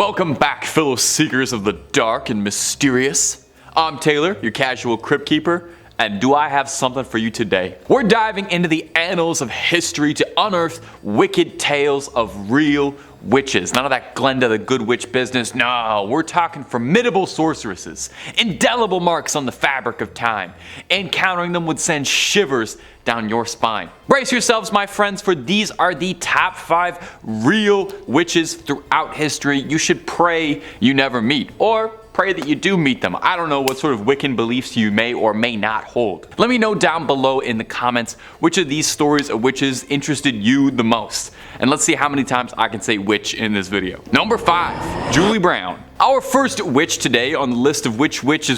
Welcome back, fellow seekers of the dark and mysterious. I'm Taylor, your casual crypt keeper, and do I have something for you today? We're diving into the annals of history to unearth wicked tales of real witches. None of that Glenda the Good Witch business. No, we're talking formidable sorceresses, indelible marks on the fabric of time. Encountering them would send shivers down your spine. Brace yourselves, my friends, for these are the top 5 real witches throughout history you should pray you never meet, or pray that you do meet them. I don't know what sort of Wiccan beliefs you may or may not hold. Let me know down below in the comments which of these stories of witches interested you the most. And let's see how many times I can say witch in this video. Number 5, Julie Brown. Our first witch today on the list of which witch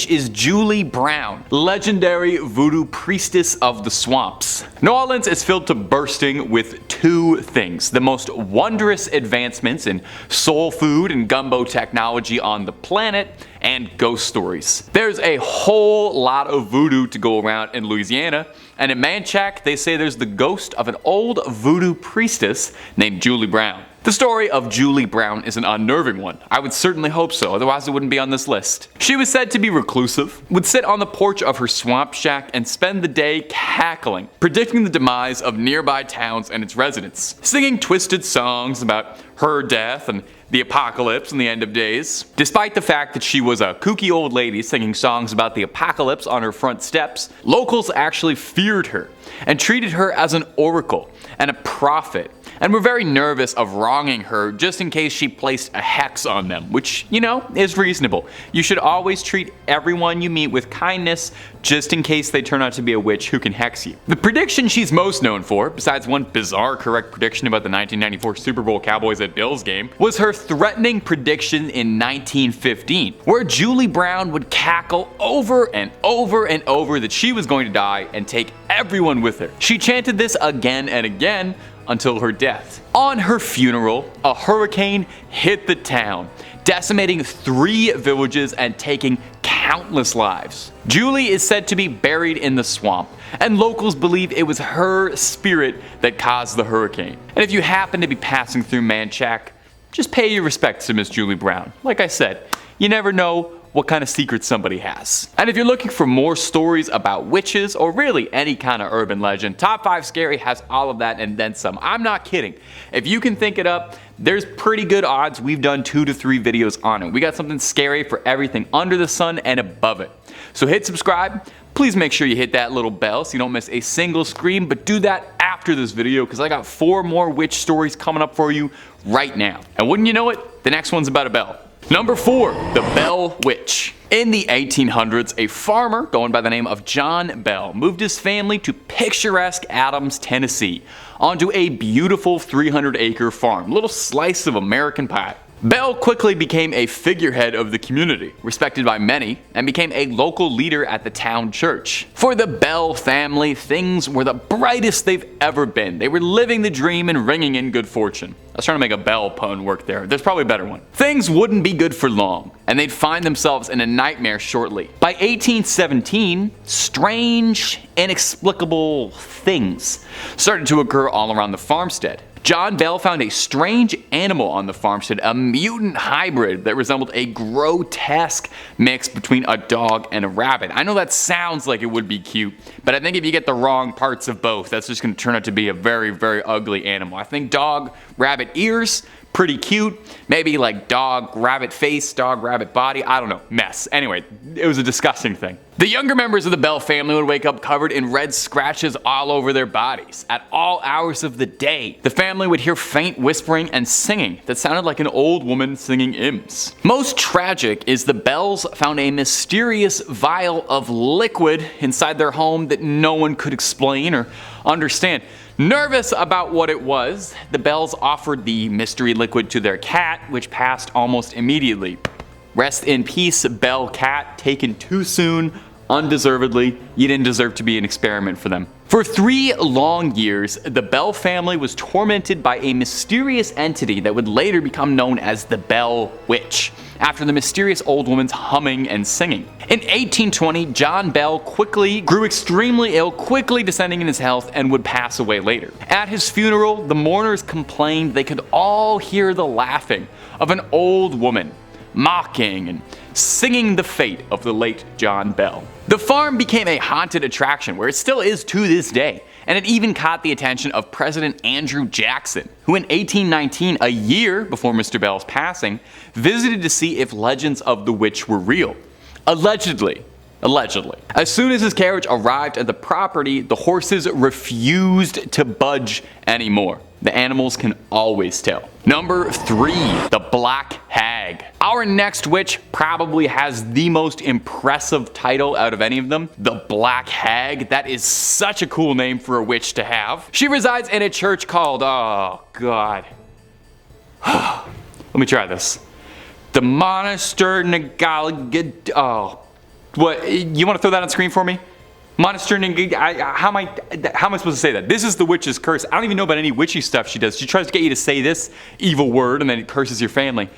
is Julie Brown, legendary voodoo priestess of the swamps. New Orleans is filled to bursting with 2 things: the most wondrous advancements in soul food and gumbo technology on the planet, and ghost stories. There's a whole lot of voodoo to go around in Louisiana, and in Manchac they say there's the ghost of an old voodoo priestess named Julie Brown. The story of Julie Brown is an unnerving one. I would certainly hope so, otherwise it wouldn't be on this list. She was said to be reclusive, would sit on the porch of her swamp shack and spend the day cackling, predicting the demise of nearby towns and its residents, singing twisted songs about her death and the apocalypse and the end of days. Despite the fact that she was a kooky old lady singing songs about the apocalypse on her front steps, locals actually feared her and treated her as an oracle and a prophet, and were very nervous of wronging her just in case she placed a hex on them, which, you know, is reasonable. You should always treat everyone you meet with kindness just in case they turn out to be a witch who can hex you. The prediction she's most known for, besides one bizarre correct prediction about the 1994 Super Bowl Cowboys at Bills game, was her threatening prediction in 1915, where Julie Brown would cackle over and over and over that she was going to die and take everyone with her. She chanted this again and again until her death. On her funeral, a hurricane hit the town, decimating 3 villages and taking countless lives. Julie is said to be buried in the swamp, and locals believe it was her spirit that caused the hurricane. And if you happen to be passing through Manchac, just pay your respects to Miss Julie Brown. Like I said, you never know what kind of secrets somebody has. And if you're looking for more stories about witches, or really any kind of urban legend, Top 5 Scary has all of that and then some. I'm not kidding. If you can think it up, there's pretty good odds we've done 2 to 3 videos on it. We got something scary for everything under the sun and above it. So hit subscribe. Please make sure you hit that little bell so you don't miss a single scream, but do that after this video because I got 4 more witch stories coming up for you right now. And wouldn't you know it, the next one's about a bell. Number 4, the Bell Witch. In the 1800s, a farmer going by the name of John Bell moved his family to picturesque Adams, Tennessee, onto a beautiful 300-acre farm, little slice of American pie. Bell quickly became a figurehead of the community, respected by many, and became a local leader at the town church. For the Bell family, things were the brightest they've ever been. They were living the dream and ringing in good fortune. I was trying to make a Bell pun work there. There's probably a better one. Things wouldn't be good for long, and they'd find themselves in a nightmare shortly. By 1817, strange, inexplicable things started to occur all around the farmstead. John Bell found a strange animal on the farmstead, a mutant hybrid that resembled a grotesque mix between a dog and a rabbit. I know that sounds like it would be cute, but I think if you get the wrong parts of both, that's just going to turn out to be a very, very ugly animal. I think dog, rabbit ears, pretty cute. Maybe like dog, rabbit face, dog, rabbit body. I don't know. Mess. Anyway, it was a disgusting thing. The younger members of the Bell family would wake up covered in red scratches all over their bodies at all hours of the day. The family would hear faint whispering and singing that sounded like an old woman singing hymns. Most tragic is the Bells found a mysterious vial of liquid inside their home that no one could explain or understand. Nervous about what it was, the Bells offered the mystery liquid to their cat, which passed almost immediately. Rest in peace, Bell cat, taken too soon, Undeservedly, you didn't deserve to be an experiment for them. For 3 long years, the Bell family was tormented by a mysterious entity that would later become known as the Blair Witch, after the mysterious old woman's humming and singing. In 1820, John Bell quickly grew extremely ill, quickly descending in his health, and would pass away later. At his funeral, the mourners complained they could all hear the laughing of an old woman, mocking and singing the fate of the late John Bell. The farm became a haunted attraction, where it still is to this day, and it even caught the attention of President Andrew Jackson, who in 1819, a year before Mr. Bell's passing, visited to see if legends of the witch were real. Allegedly. As soon as his carriage arrived at the property, the horses refused to budge anymore. The animals can always tell. Number 3, the Black Hag. Our next witch probably has the most impressive title out of any of them, the Black Hag. That is such a cool name for a witch to have. She resides in a church called, oh god. Let me try this. The Monastery. What, you want to throw that on screen for me? Monastery. How am I supposed to say that? This is the witch's curse. I don't even know about any witchy stuff she does. She tries to get you to say this evil word and then it curses your family.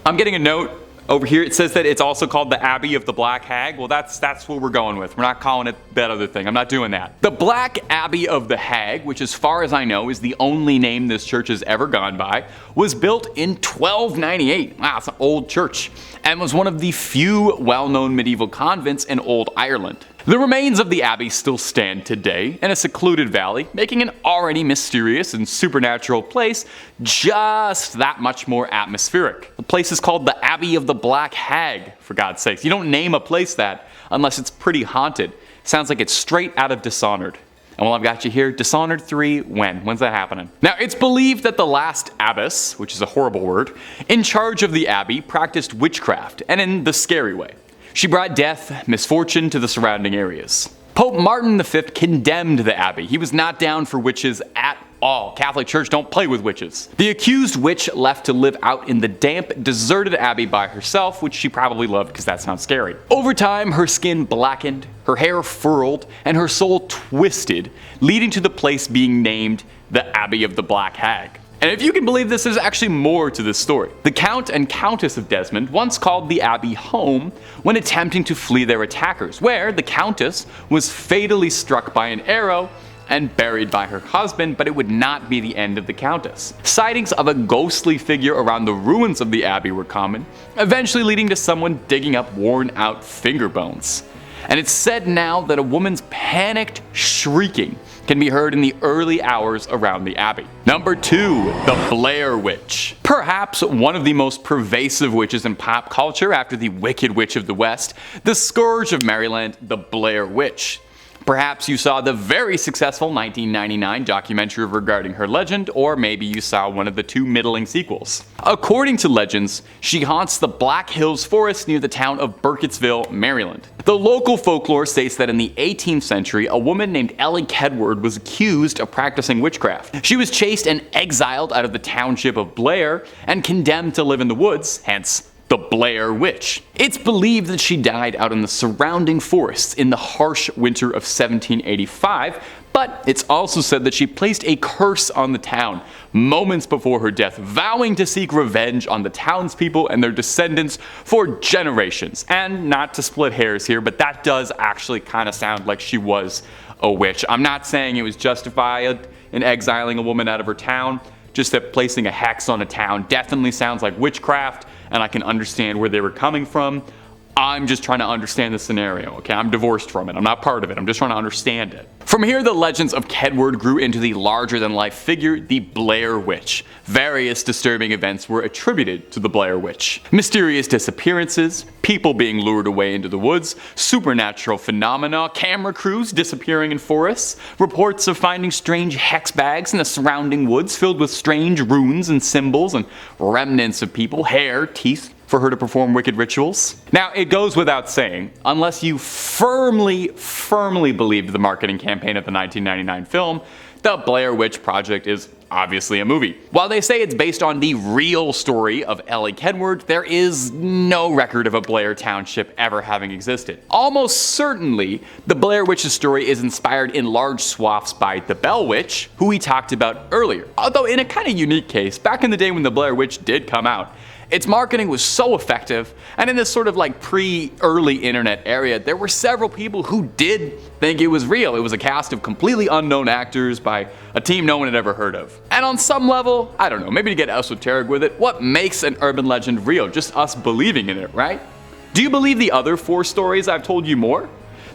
I'm getting a note over here. It says that it's also called the Abbey of the Black Hag. Well, that's what we're going with. We're not calling it that other thing. I'm not doing that. The Black Abbey of the Hag, which as far as I know is the only name this church has ever gone by, was built in 1298. Wow, it's an old church. And was one of the few well-known medieval convents in old Ireland. The remains of the abbey still stand today in a secluded valley, making an already mysterious and supernatural place just that much more atmospheric. The place is called the Abbey of the Black Hag, for God's sakes. You don't name a place that unless it's pretty haunted. Sounds like it's straight out of Dishonored. And while I've got you here, Dishonored 3, when? When's that happening? Now, it's believed that the last abbess, which is a horrible word, in charge of the abbey practiced witchcraft, and in the scary way. She brought death, misfortune to the surrounding areas. Pope Martin V condemned the abbey. He was not down for witches at all. Catholic Church don't play with witches. The accused witch left to live out in the damp, deserted abbey by herself, which she probably loved because that sounds scary. Over time, her skin blackened, her hair furrowed, and her soul twisted, leading to the place being named the Abbey of the Black Hag. And if you can believe this, there's actually more to this story. The Count and Countess of Desmond once called the abbey home when attempting to flee their attackers, where the Countess was fatally struck by an arrow and buried by her husband, but it would not be the end of the Countess. Sightings of a ghostly figure around the ruins of the abbey were common, eventually leading to someone digging up worn-out finger bones. And it's said now that a woman's panicked shrieking can be heard in the early hours around the abbey. Number 2, the Blair Witch. Perhaps one of the most pervasive witches in pop culture after the Wicked Witch of the West, the Scourge of Maryland, the Blair Witch. Perhaps you saw the very successful 1999 documentary regarding her legend, or maybe you saw one of the 2 middling sequels. According to legends, she haunts the Black Hills Forest near the town of Burkittsville, Maryland. The local folklore states that in the 18th century, a woman named Ellie Kedward was accused of practicing witchcraft. She was chased and exiled out of the township of Blair and condemned to live in the woods, hence the Blair Witch. It's believed that she died out in the surrounding forests in the harsh winter of 1785, but it's also said that she placed a curse on the town moments before her death, vowing to seek revenge on the townspeople and their descendants for generations. And not to split hairs here, but that does actually kind of sound like she was a witch. I'm not saying it was justified in exiling a woman out of her town, just that placing a hex on a town definitely sounds like witchcraft, and I can understand where they were coming from. I'm just trying to understand the scenario, okay? I'm divorced from it. I'm not part of it. I'm just trying to understand it. From here, the legends of Kedward grew into the larger-than-life figure, the Blair Witch. Various disturbing events were attributed to the Blair Witch. Mysterious disappearances, people being lured away into the woods, supernatural phenomena, camera crews disappearing in forests, reports of finding strange hex bags in the surrounding woods filled with strange runes and symbols and remnants of people, hair, teeth, for her to perform wicked rituals. Now, it goes without saying, unless you firmly believed the marketing campaign of the 1999 film, the Blair Witch Project is obviously a movie. While they say it's based on the real story of Ellie Kenward, there is no record of a Blair Township ever having existed. Almost certainly, the Blair Witch's story is inspired in large swaths by the Bell Witch, who we talked about earlier. Although in a kind of unique case, back in the day when the Blair Witch did come out, its marketing was so effective, and in this sort of like pre-early internet area, there were several people who did think it was real. It was a cast of completely unknown actors by a team no one had ever heard of. And on some level, I don't know, maybe to get esoteric with it, what makes an urban legend real? Just us believing in it, right? Do you believe the other 4 stories I've told you more?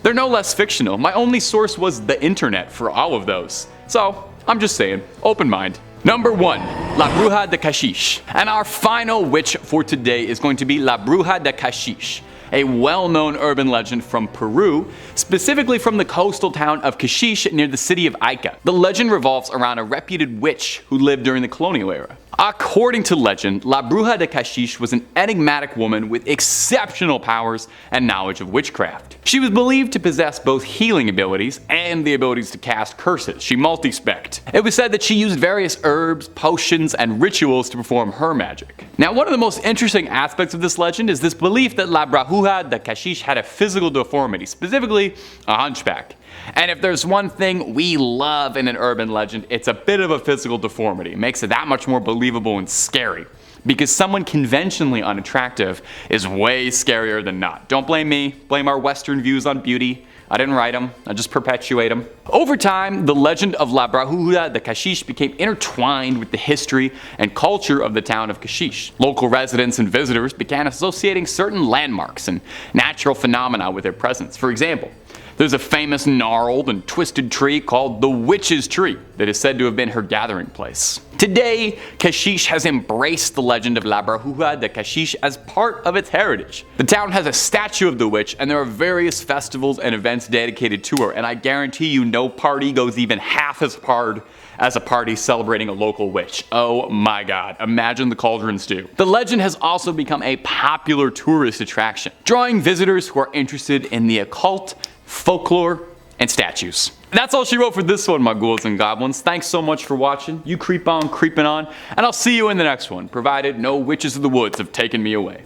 They're no less fictional. My only source was the internet for all of those. So, I'm just saying, open mind. Number 1, La Bruja De Cachiche. And our final witch for today is going to be La Bruja De Cachiche, a well-known urban legend from Peru, specifically from the coastal town of Cachiche near the city of Ica. The legend revolves around a reputed witch who lived during the colonial era. According to legend, La Bruja de Cachiche was an enigmatic woman with exceptional powers and knowledge of witchcraft. She was believed to possess both healing abilities and the abilities to cast curses. She multi-specced. It was said that she used various herbs, potions, and rituals to perform her magic. Now, one of the most interesting aspects of this legend is this belief that La Bruja de Cachiche had a physical deformity, specifically a hunchback. And if there's one thing we love in an urban legend, it's a bit of a physical deformity. It makes it that much more believable and scary. Because someone conventionally unattractive is way scarier than not. Don't blame me, blame our Western views on beauty. I didn't write them, I just perpetuate them. Over time, the legend of La Bruja de Cachiche became intertwined with the history and culture of the town of Cachiche. Local residents and visitors began associating certain landmarks and natural phenomena with their presence. For example, there's a famous gnarled and twisted tree called the Witch's Tree that is said to have been her gathering place. Today, Cachiche has embraced the legend of La Bruja de Cachiche as part of its heritage. The town has a statue of the witch, and there are various festivals and events dedicated to her, and I guarantee you no party goes even half as hard as a party celebrating a local witch. Oh my god, imagine the cauldrons do. The legend has also become a popular tourist attraction, drawing visitors who are interested in the occult, folklore, and statues. That's all she wrote for this one, my ghouls and goblins. Thanks so much for watching. You creep on creeping on, and I'll see you in the next one, provided no witches of the woods have taken me away.